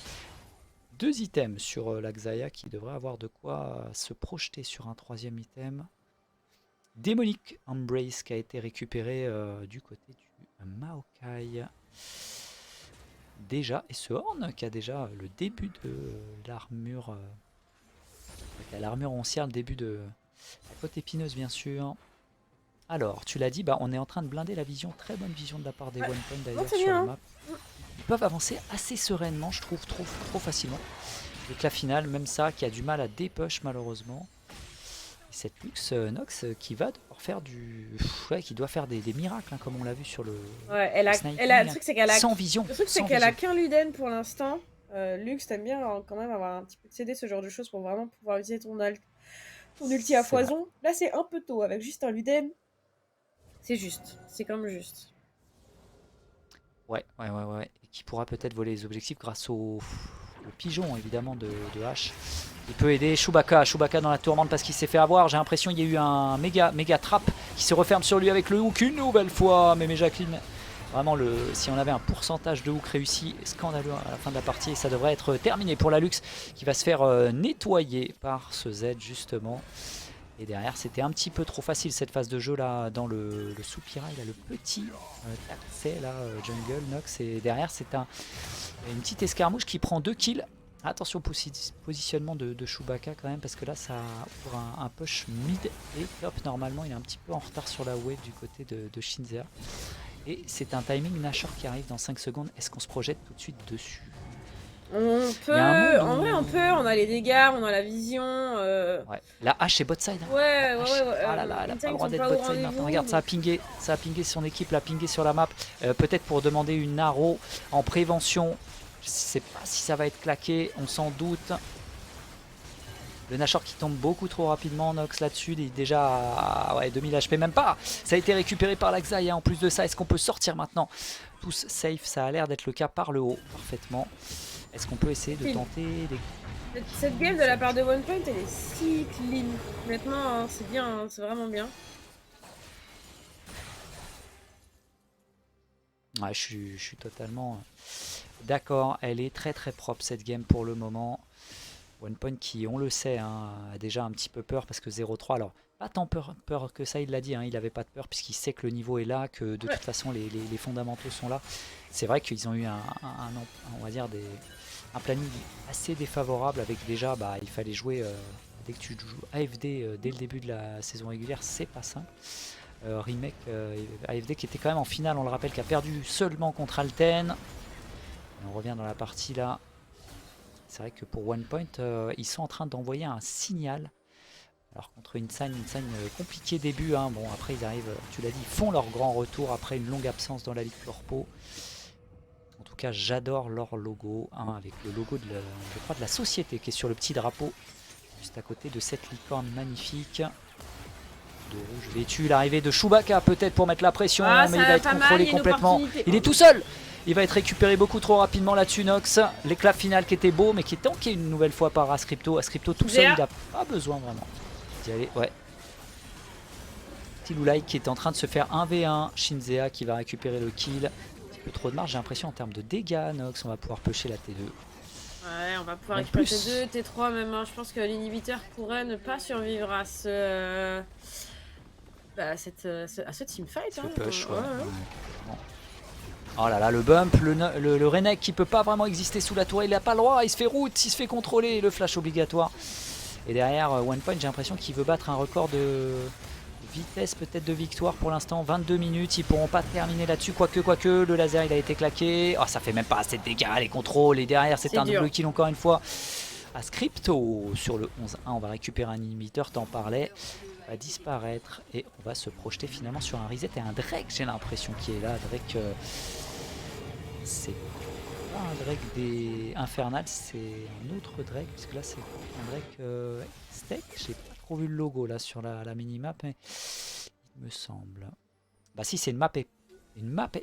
2 items sur la Xayah qui devrait avoir de quoi se projeter sur un 3e item. Démonic Embrace qui a été récupéré du côté du Maokai. Déjà, et ce Horn qui a déjà le début de l'armure, l'armure oncière, le début de la côte épineuse bien sûr. Alors, tu l'as dit, on est en train de blinder la vision, très bonne vision de la part des OnePoint d'ailleurs sur la map. Ils peuvent avancer assez sereinement, je trouve, trop facilement. L'éclat final, même ça, qui a du mal à dépush malheureusement. Cette Lux Nox qui va devoir faire ouais, qui doit faire des miracles, hein, comme on l'a vu sur le Ouais, sniping, le truc c'est qu'elle a, sans vision. le truc c'est Sans qu'elle a vision. qu'un Luden pour l'instant. Lux, t'aimes bien quand même avoir un petit peu de CD, ce genre de choses pour vraiment pouvoir utiliser ton ulti à C'est vrai. foison. Là, c'est un peu tôt avec juste un Luden. C'est juste, c'est comme juste. Ouais. Et qui pourra peut-être voler les objectifs grâce au pigeon, évidemment, de H. Il peut aider Chewbacca dans la tourmente parce qu'il s'est fait avoir. J'ai l'impression qu'il y a eu un méga trap qui se referme sur lui avec le hook une nouvelle fois. Mais Jacqueline, vraiment, si on avait un pourcentage de hook réussi, scandaleux à la fin de la partie. Et ça devrait être terminé pour la Lux qui va se faire nettoyer par ce Z, justement. Et derrière, c'était un petit peu trop facile cette phase de jeu là dans le soupirail, là, le petit accès là, jungle, Nox. Et derrière, c'est une petite escarmouche qui prend 2 kills. Attention au positionnement de Chewbacca quand même, parce que là, ça ouvre un push mid et top. Normalement, il est un petit peu en retard sur la wave du côté de Shinzea. Et c'est un timing Nashor qui arrive dans 5 secondes. Est-ce qu'on se projette tout de suite dessus? On peut, en vrai on peut, on a les dégâts, on a la vision. Ouais. La hache est bot side. Hein. Ouais. Ah là là, elle a pas le droit d'être pas au bot side maintenant. Regarde, rendez-vous. ça a pingé son équipe, l'a pingé sur la map. Peut-être pour demander une arrow en prévention. Je sais pas si ça va être claqué, on s'en doute. Le Nashor qui tombe beaucoup trop rapidement, Nox là-dessus, il est déjà à 2000 HP, même pas. Ça a été récupéré par la Xayah. En plus de ça, est-ce qu'on peut sortir maintenant? Tous safe, ça a l'air d'être le cas par le haut, parfaitement. Est-ce qu'on peut essayer de tenter des... Cette game de la part de OnePoint, elle est si clean. Honnêtement, hein, c'est bien, hein, c'est vraiment bien. Ouais, je suis totalement d'accord. Elle est très propre cette game pour le moment. OnePoint qui, on le sait, hein, a déjà un petit peu peur parce que 0-3, alors pas tant peur que ça, il l'a dit, hein, il n'avait pas de peur puisqu'il sait que le niveau est là, que de toute façon les fondamentaux sont là. C'est vrai qu'ils ont eu on va dire un planning assez défavorable avec déjà, il fallait jouer, dès que tu joues AFD dès le début de la saison régulière, c'est pas simple. Remake AFD qui était quand même en finale, on le rappelle, qui a perdu seulement contre Alten. Et on revient dans la partie là. C'est vrai que pour OnePoint, ils sont en train d'envoyer un signal. Alors contre Insane compliqué début. Hein. Bon, après ils arrivent, tu l'as dit, ils font leur grand retour après une longue absence dans la Ligue Corpo. En tout cas, j'adore leur logo, hein, avec le logo je crois, de la société qui est sur le petit drapeau, juste à côté de cette licorne magnifique. De rouge vêtu, l'arrivée de Chewbacca peut-être pour mettre la pression, mais il va être contrôlé complètement. Il est tout seul. Il va être récupéré beaucoup trop rapidement là-dessus, Nox. L'éclat final qui était beau, mais qui est tanké une nouvelle fois par Ascrypto. Ascrypto tout seul, il n'a pas besoin vraiment d'y aller. Ouais. Petit Loulai qui est en train de se faire 1v1. Shinzea qui va récupérer le kill. Un petit peu trop de marge, j'ai l'impression, en termes de dégâts, Nox. On va pouvoir pusher la T2. Ouais, on va pouvoir récupérer T2, T3 même. Hein. Je pense que l'inhibiteur pourrait ne pas survivre à ce... à ce teamfight. Hein. Push, ouais. Bon. Oh là là, le bump, le Renek qui peut pas vraiment exister sous la tour, il n'a pas le droit, il se fait route, il se fait contrôler, le flash obligatoire. Et derrière, OnePoint, j'ai l'impression qu'il veut battre un record de vitesse, peut-être de victoire pour l'instant, 22 minutes, ils pourront pas terminer là-dessus, quoique, le laser il a été claqué. Oh, ça fait même pas assez de dégâts, les contrôles, et derrière c'est un double kill encore une fois. Ascrypto sur le 11-1, on va récupérer un inhibiteur, t'en parlais. Va disparaître et on va se projeter finalement sur un reset et un Drake, j'ai l'impression, qui est là. Drake, c'est pas un Drake des Infernal, c'est un autre Drake, puisque là c'est un Drake Steak. J'ai pas trop vu le logo là sur la minimap, mais il me semble. Bah si, c'est une map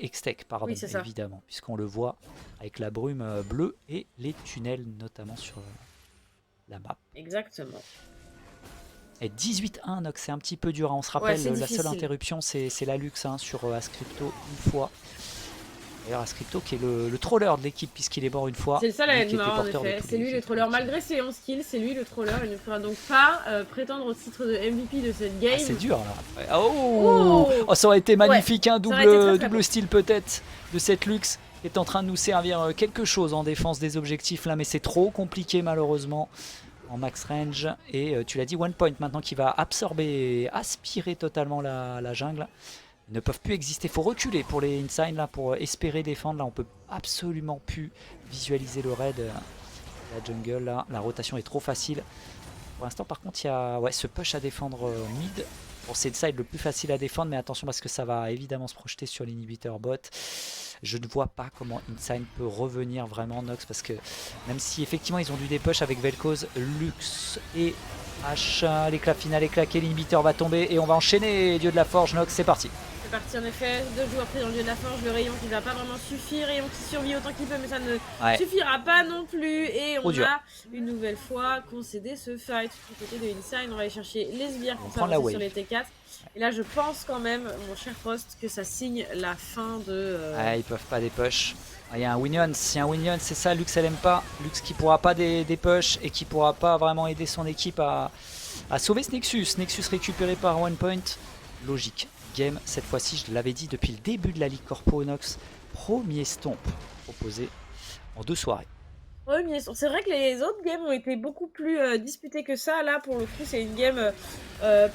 Extech, pardon, oui, évidemment, puisqu'on le voit avec la brume bleue et les tunnels notamment sur la map. Exactement. Et 18-1, Nox, c'est un petit peu dur. On se rappelle, la seule interruption, c'est la Lux, hein, sur Ascrypto une fois. D'ailleurs, Ascrypto qui est le troller de l'équipe, puisqu'il est mort une fois. C'est le seul à être mort, en effet. C'est lui le troller. Malgré ses 11 kills, c'est lui le troller. Il ne pourra donc pas prétendre au titre de MVP de cette game. Ah, c'est dur, là. Oh, ça aurait été magnifique, un double style peut-être de cette Lux qui est en train de nous servir quelque chose en défense des objectifs là, mais c'est trop compliqué malheureusement. En max range, et tu l'as dit, OnePoint maintenant qui va absorber, aspirer totalement la jungle. Ils ne peuvent plus exister, il faut reculer pour les inside là, pour espérer défendre. Là on peut absolument plus visualiser le raid, la jungle là, la rotation est trop facile. Pour l'instant, par contre, il y a ce push à défendre mid. Bon, c'est le side le plus facile à défendre, mais attention parce que ça va évidemment se projeter sur l'inhibiteur bot. Je ne vois pas comment Inside peut revenir vraiment Nox, parce que même si effectivement ils ont dû des push avec Vel'Koz, Lux et H, l'éclat final est claqué, l'inhibiteur va tomber et on va enchaîner. Dieu de la forge, Nox, c'est parti. C'est parti en effet, 2 joueurs pris dans le lieu de la forge, le rayon qui va pas vraiment suffire, rayon qui survit autant qu'il peut, mais ça ne suffira pas non plus. Et on a une nouvelle fois concédé ce fight du côté de Inside. On va aller chercher les sbires pour s'avancer sur les T4. Et là je pense quand même, mon cher Frost, que ça signe la fin de... Ils peuvent pas des push. Il y a un Winion, c'est ça, Lux elle aime pas. Lux qui pourra pas des push et qui pourra pas vraiment aider son équipe à sauver ce Nexus. Nexus récupéré par OnePoint. Logique. Game, cette fois-ci, je l'avais dit depuis le début de la Ligue Corpo Nox, premier stomp proposé en 2 soirées. Oui, mais c'est vrai que les autres games ont été beaucoup plus disputés que ça. Là, pour le coup, c'est une game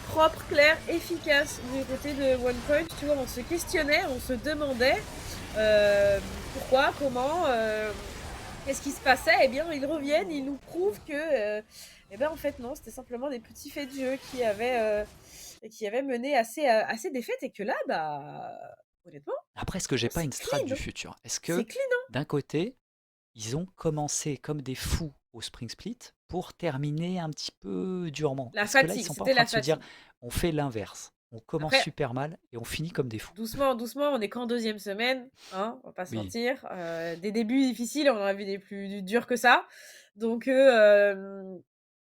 propre, claire, efficace du côté de OnePoint. Tu vois, on se questionnait, on se demandait pourquoi, comment, qu'est-ce qui se passait. Eh bien, ils reviennent, ils nous prouvent que, eh ben, en fait, non, c'était simplement des petits faits de jeu qui avaient mené à ces défaites, et que là, bah, honnêtement. Après, est-ce que j'ai pas une strat du futur? Est-ce que, d'un côté, ils ont commencé comme des fous au Spring Split pour terminer un petit peu durement? La Parce que là, fatigue, ils sont pas en c'était train la de se dire, fatigue. on fait l'inverse. On commence Après, super mal et on finit comme des fous. doucement, doucement, on est qu'en 2e semaine, hein, on va pas se mentir. Des débuts difficiles, on en a vu des plus durs que ça. Donc,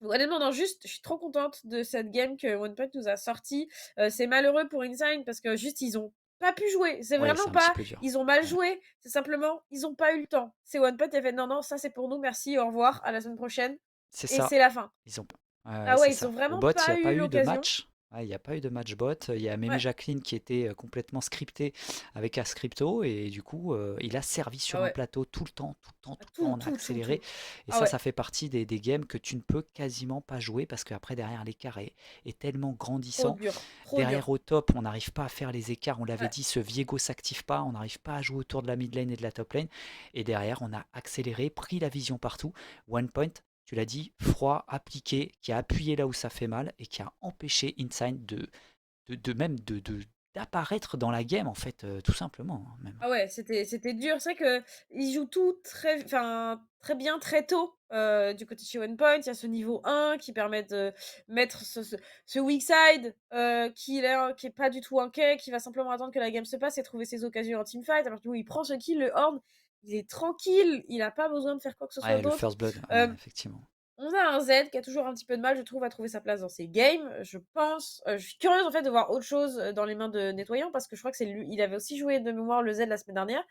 honnêtement, non, juste, je suis trop contente de cette game que OnePoint nous a sortie. C'est malheureux pour Inside parce que juste, ils ont pas pu jouer. C'est vraiment un petit pas, peu dur. ils ont mal joué. C'est simplement, ils ont pas eu le temps. C'est OnePoint qui a fait non, non, ça c'est pour nous, merci, au revoir, à la semaine prochaine. C'est Et ça. c'est la fin. Ils ont Ah ouais, ils ont Au vraiment bot, il n'y pas a pas eu eu de l'occasion. match. Il n'y a pas eu de match bot. Il y a Mémé Jacqueline qui était complètement scripté avec Ascripto, et du coup, il a servi sur un plateau tout le temps. On a accéléré. Et ça fait partie des games que tu ne peux quasiment pas jouer parce qu'après, derrière, l'écart est tellement grandissant. Derrière, au top, on n'arrive pas à faire les écarts. On l'avait dit, ce Viego s'active pas. On n'arrive pas à jouer autour de la mid lane et de la top lane. Et derrière, on a accéléré, pris la vision partout. OnePoint, tu l'as dit, froid, appliqué, qui a appuyé là où ça fait mal et qui a empêché Inside d'apparaître dans la game, en fait, tout simplement. Même. Ah ouais, c'était dur. C'est vrai qu'ils jouent tout très bien, très tôt, du côté de chez OnePoint. Il y a ce niveau 1 qui permet de mettre ce weak side, qui est pas du tout inquiet, qui va simplement attendre que la game se passe et trouver ses occasions en teamfight. À partir du moment où il prend ce kill, le Horn, il est tranquille, il a pas besoin de faire quoi que ce soit Le d'autre. first blood, effectivement. On a un Z qui a toujours un petit peu de mal, je trouve, à trouver sa place dans ces games. Je pense, je suis curieuse en fait de voir autre chose dans les mains de Nettoyant, parce que je crois que c'est lui, il avait aussi joué de mémoire le Z la semaine dernière.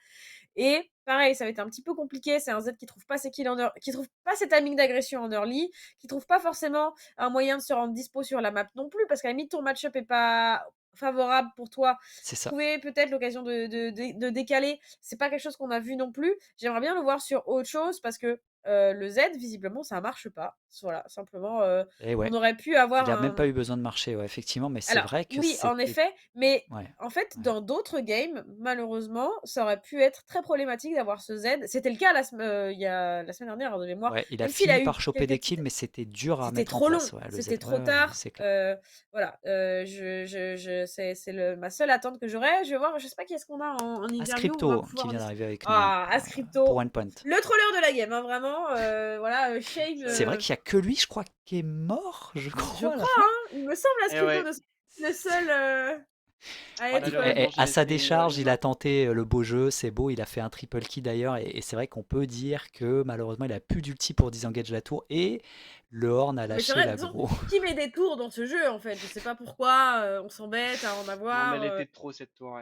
Et pareil, ça va être un petit peu compliqué. C'est un Z qui trouve pas ses kills qui trouve pas ses timings d'agression en early, qui trouve pas forcément un moyen de se rendre dispo sur la map non plus, parce qu'à la limite ton match-up est pas favorable pour toi. C'est ça. Trouver peut-être l'occasion de décaler, c'est pas quelque chose qu'on a vu non plus. J'aimerais bien le voir sur autre chose, parce que le Z, visiblement, ça marche pas. Voilà, simplement, on aurait pu avoir il a même pas eu besoin de marcher, effectivement, mais c'est vrai que oui, en effet, mais en fait, Ouais. dans d'autres games, malheureusement, ça aurait pu être très problématique d'avoir ce Z. C'était le cas il y a la semaine dernière, de mémoire. Ouais, il a Même s'il a fini eu par choper des quelques kills, mais c'était dur à c'était mettre en trop long, place. Le c'était Z. trop tard. C'est clair. Voilà, c'est ma seule attente que j'aurais. Je vais voir, je sais pas qui est-ce qu'on a en interview. Ascripto qui vient d'arriver avec nous. Ascripto. Pour OnePoint. Le troller de la game, hein, vraiment. Voilà, Shame. C'est vrai qu'il y a que lui, je crois, qui est mort, je crois. Je crois, hein. Il me semble, Ascripto, le seul à être. À sa décharge, il a tenté le beau jeu, c'est beau, il a fait un triple kill d'ailleurs, et c'est vrai qu'on peut dire que malheureusement il a plus d'ulti pour disengage la tour, et le Horn a lâché l'aggro. Qui met des tours dans ce jeu en fait? Je sais pas pourquoi, on s'embête à en avoir. Non, mais elle était trop cette tour,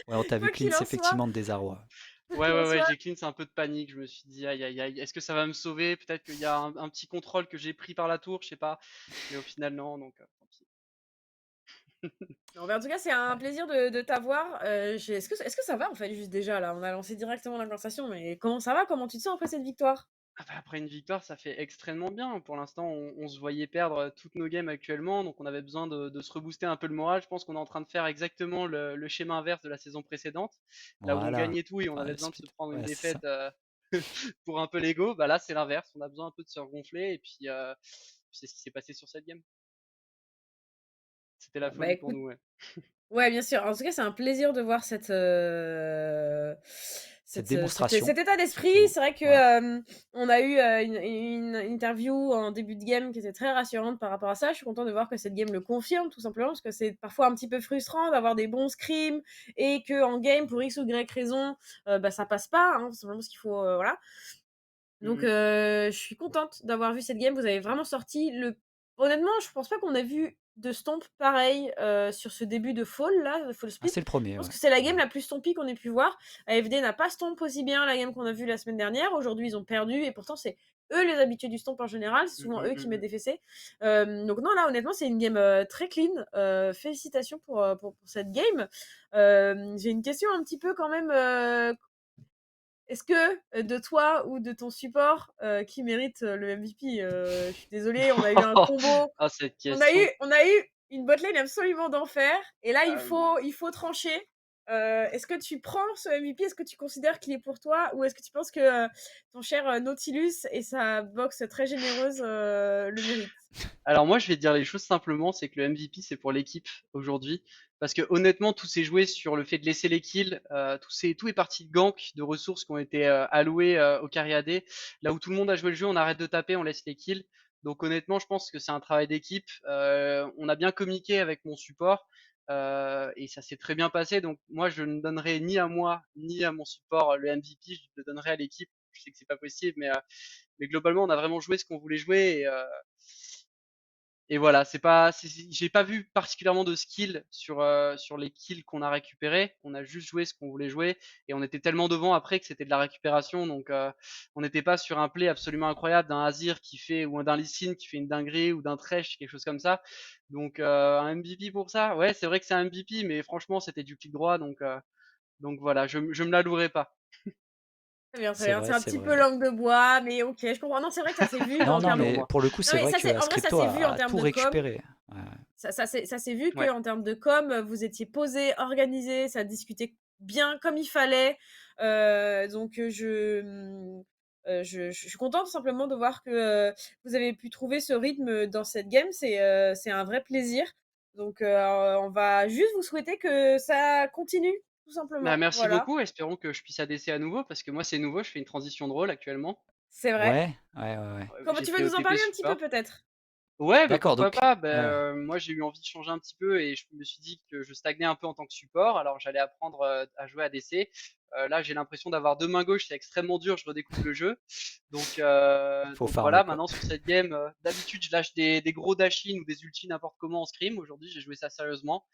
On t'a vu cleanse effectivement de désarroi. Ouais, j'ai cleanse un peu de panique, je me suis dit aïe aïe aïe, est-ce que ça va me sauver? Peut-être qu'il y a un petit contrôle que j'ai pris par la tour, je sais pas, mais au final non, donc tant pis. Non, mais en tout cas, c'est un plaisir de t'avoir. Est-ce que ça va en fait, juste déjà là? On a lancé directement la conversation, mais comment ça va? Comment tu te sens après cette victoire? Après une victoire, ça fait extrêmement bien. Pour l'instant, on se voyait perdre toutes nos games actuellement, donc on avait besoin de se rebooster un peu le moral. Je pense qu'on est en train de faire exactement le schéma inverse de la saison précédente, là où on gagnait tout et on avait besoin de se prendre une défaite pour un peu l'ego. Bah là, c'est l'inverse. On a besoin un peu de se regonfler et puis c'est ce qui s'est passé sur cette game. C'était la Bon, bah folie pour écoute, nous, ouais. ouais, bien sûr. En tout cas, c'est un plaisir de voir Cette démonstration, cet état d'esprit. surtout. C'est vrai que Ouais. on a eu une interview en début de game qui était très rassurante par rapport à ça. Je suis contente de voir que cette game le confirme, tout simplement, parce que c'est parfois un petit peu frustrant d'avoir des bons scrims et que en game, pour X ou Y raison, bah, ça passe pas, hein, tout simplement parce qu'il faut, voilà. Donc, Mhm. je suis contente d'avoir vu cette game. Vous avez vraiment sorti le honnêtement, je pense pas qu'on a vu de stomp pareil, sur ce début de fall là, de fall Ah, split. c'est le Je premier, pense ouais. que c'est la Ouais. game la plus stompy qu'on ait pu voir. AFD n'a pas stomp aussi bien la game qu'on a vue la semaine dernière. Aujourd'hui, ils ont perdu et pourtant c'est eux les habitués du stomp en général. C'est souvent eux qui mettent des fessées. Donc non, là honnêtement, c'est une game, très clean. Félicitations pour cette game. J'ai une question un petit peu quand même, est-ce que de toi ou de ton support, qui mérite le MVP? Je suis désolée, on a eu un combo, Ah, cette question. on a eu une botlane absolument d'enfer, et là Euh, il faut trancher. Est-ce que tu prends ce MVP? Est-ce que tu considères qu'il est pour toi? Ou est-ce que tu penses que ton cher Nautilus et sa box très généreuse le méritent? Alors moi, je vais te dire les choses simplement, c'est que le MVP, c'est pour l'équipe aujourd'hui. Parce que honnêtement, tout s'est joué sur le fait de laisser les kills. Tout est parti de gank, de ressources qui ont été allouées au carry AD. Là où tout le monde a joué le jeu, on arrête de taper, on laisse les kills. Donc honnêtement, je pense que c'est un travail d'équipe. On a bien communiqué avec mon support et ça s'est très bien passé. Donc moi, je ne donnerai ni à moi ni à mon support le MVP. Je le donnerai à l'équipe. Je sais que c'est pas possible, mais globalement, on a vraiment joué ce qu'on voulait jouer. Et voilà, j'ai pas vu particulièrement de skill sur les kills qu'on a récupérés. On a juste joué ce qu'on voulait jouer et on était tellement devant après que c'était de la récupération. Donc on n'était pas sur un play absolument incroyable d'un Azir qui fait ou d'un Lee Sin qui fait une dinguerie ou d'un Thresh quelque chose comme ça. Donc un MVP pour ça, ouais, c'est vrai que c'est un MVP, mais franchement c'était du clic droit. Donc voilà, je me la louerai pas. Très bien, très C'est bien. C'est vrai, un c'est petit peu vrai. langue de bois, mais OK, je comprends. Non, c'est vrai que ça s'est vu Non, en non, C'est termes pour mais moi. pour le coup, non, c'est mais vrai ça que c'est en vrai, ça Ascrypto s'est vu en a termes tout de com. récupéré. Ouais. Ça s'est vu Ouais. qu'en termes de com, vous étiez posé, organisé, ça discutait bien comme il fallait. Donc je suis contente tout simplement de voir que vous avez pu trouver ce rythme dans cette game. C'est un vrai plaisir. Donc on va juste vous souhaiter que ça continue, tout Bah, simplement. merci Voilà, beaucoup. Espérons que je puisse ADC à nouveau parce que moi c'est nouveau. Je fais une transition de rôle actuellement. c'est vrai. Ouais, ouais, ouais, ouais. Comment J'ai tu veux pris nous en OTP parler un petit peu support. peut-être? Ouais, bah D'accord, pourquoi donc, pas. Bah, ouais. moi, j'ai eu envie de changer un petit peu et je me suis dit que je stagnais un peu en tant que support. Alors, j'allais apprendre à jouer à DC. Là, j'ai l'impression d'avoir deux mains gauches, c'est extrêmement dur. Je redécouvre le jeu. Faut Donc farmer, voilà. quoi. Maintenant, sur cette game, d'habitude, je lâche des gros dash-in ou des ultis n'importe comment en scrim. Aujourd'hui, j'ai joué ça sérieusement.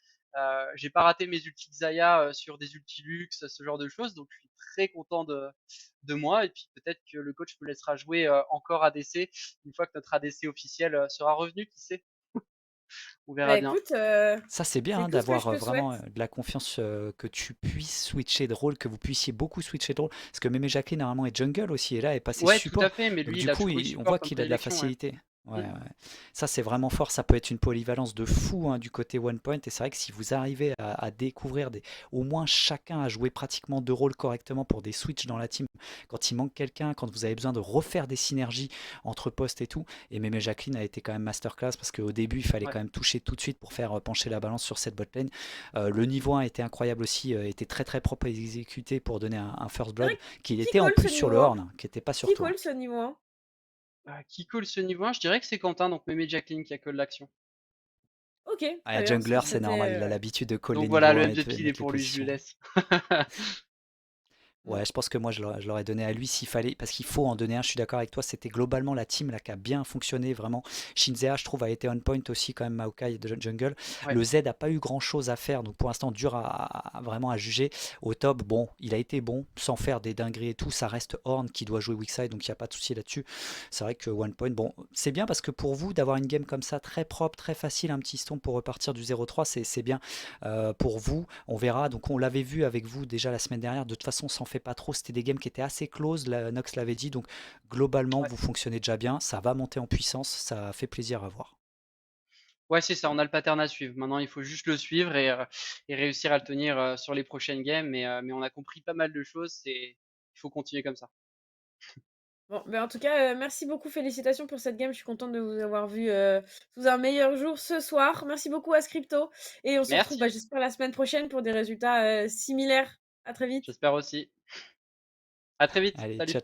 J'ai pas raté mes ultis Xayah sur des ultis luxe, ce genre de choses. Donc, je suis très content de moi. Et puis, peut-être que le coach me laissera jouer encore ADC une fois que notre ADC officiel sera revenu, qui sait? On Bah verra bien. écoute, Ça, c'est bien c'est hein, tout ce que je d'avoir te vraiment souhaite. de la confiance que tu puisses switcher de rôle, que vous puissiez beaucoup switcher de rôle. Parce que Mémé Jacqueline, normalement, est jungle aussi, et là, elle est passée Ouais, tout à support. fait, mais Donc, lui, du il a coup, toujours eu on support voit comme qu'il a de la prédilection, ouais. facilité. Ouais, Mm. ouais. Ça, c'est vraiment fort. Ça peut être une polyvalence de fou hein, du côté One Point. Et c'est vrai que si vous arrivez à découvrir au moins chacun à jouer pratiquement deux rôles correctement pour des switches dans la team, quand il manque quelqu'un, quand vous avez besoin de refaire des synergies entre postes et tout. Et Mémé Jacqueline a été quand même masterclass parce qu'au début, il fallait Ouais. quand même toucher tout de suite pour faire pencher la balance sur cette botlane. Le niveau 1 était incroyable aussi, était très très propre à exécuter pour donner un first C'est vrai, blood, qui qui était en call plus ce sur niveau le 1? horn, qui n'était pas sur Qui toi. call ce niveau 1? Qui call ce niveau 1? Je dirais que c'est Quentin, donc Mémé Jacqueline qui a call l'action. OK, très Un bien, parce que jungler, c'est c'était, normal, il a l'habitude de call les Donc voilà, niveaux le 1 et de MVP, il est mettre les pour lui, je lui positions. laisse. mmh. Ouais, je pense que moi, je l'aurais donné à lui s'il fallait, parce qu'il faut en donner un. Je suis d'accord avec toi, c'était globalement la team là, qui a bien fonctionné, vraiment. Shinzea, je trouve, a été on point aussi, quand même, Maokai de Jungle. Ouais. Le Z n'a pas eu grand chose à faire, donc pour l'instant, dur vraiment à juger. Au top, bon, il a été bon, sans faire des dingueries et tout. Ça reste Horn qui doit jouer weak side, donc il n'y a pas de souci là-dessus. C'est vrai que one point, bon, c'est bien parce que pour vous, d'avoir une game comme ça, très propre, très facile, un petit stomp pour repartir du 0-3, c'est bien pour vous. On verra, donc on l'avait vu avec vous déjà la semaine dernière. De toute façon, on s'en fait pas trop. C'était des games qui étaient assez close, Nox l'avait dit. Donc globalement, Ouais. vous fonctionnez déjà bien. Ça va monter en puissance. Ça fait plaisir à voir. Ouais, c'est ça, on a le pattern à suivre. Maintenant, il faut juste le suivre et réussir à le tenir sur les prochaines games. Mais on a compris pas mal de choses. Il faut continuer comme ça. Bon, en tout cas, merci beaucoup, félicitations pour cette game. Je suis contente de vous avoir vu, sous un meilleur jour ce soir. Merci beaucoup à Scripto et on se retrouve, Merci, j'espère la semaine prochaine pour des résultats, similaires. À très vite. j'espère aussi. À très vite, Allez, salut. ciao.